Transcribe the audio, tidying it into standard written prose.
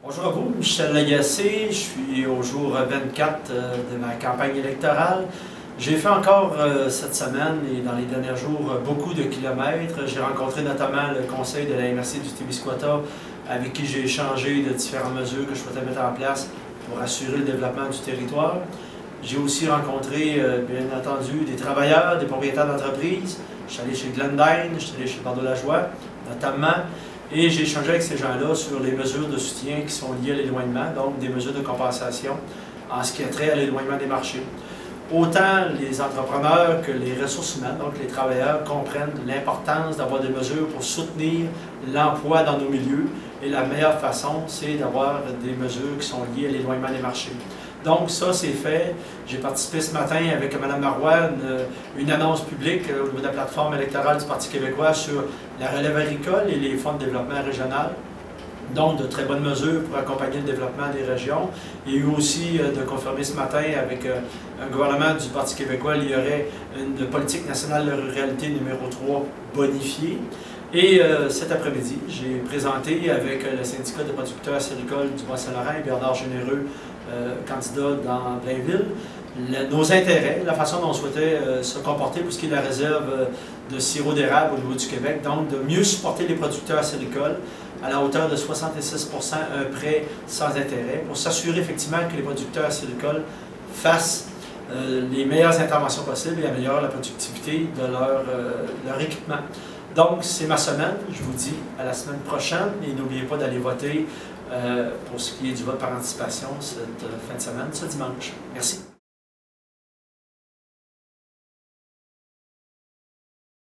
Bonjour à vous, Michel Lagacé. Je suis au jour 24 de ma campagne électorale. J'ai fait encore cette semaine et dans les derniers jours beaucoup de kilomètres. J'ai rencontré notamment le conseil de la MRC du Témiscouata avec qui j'ai échangé de différentes mesures que je souhaitais mettre en place pour assurer le développement du territoire. J'ai aussi rencontré, bien entendu, des travailleurs, des propriétaires d'entreprises. Je suis allé chez Glendine, je suis allé chez Bordeaux-la-Joie, notamment. Et j'ai échangé avec ces gens-là sur les mesures de soutien qui sont liées à l'éloignement, donc des mesures de compensation en ce qui a trait à l'éloignement des marchés. Autant les entrepreneurs que les ressources humaines, donc les travailleurs, comprennent l'importance d'avoir des mesures pour soutenir l'emploi dans nos milieux. Et la meilleure façon, c'est d'avoir des mesures qui sont liées à l'éloignement des marchés. Donc ça, c'est fait. J'ai participé ce matin avec Mme Marois une annonce publique au niveau de la plateforme électorale du Parti québécois sur la relève agricole et les fonds de développement régional. Donc, de très bonnes mesures pour accompagner le développement des régions. Il y a eu aussi de confirmer ce matin avec un gouvernement du Parti québécois, il y aurait une politique nationale de ruralité numéro 3 bonifiée. Et cet après-midi, j'ai présenté avec le syndicat de producteurs acéricoles du Bas-Saint-Laurent, Bernard Généreux, candidat dans Blainville, nos intérêts, la façon dont on souhaitait se comporter pour ce qui est de la réserve de sirop d'érable au niveau du Québec, donc de mieux supporter les producteurs acéricoles à la hauteur de 66 %, un prêt sans intérêt, pour s'assurer effectivement que les producteurs acéricoles fassent les meilleures interventions possibles et améliorent la productivité de leur équipement. Donc, c'est ma semaine. Je vous dis à la semaine prochaine et n'oubliez pas d'aller voter pour ce qui est du vote par anticipation cette fin de semaine, ce dimanche. Merci.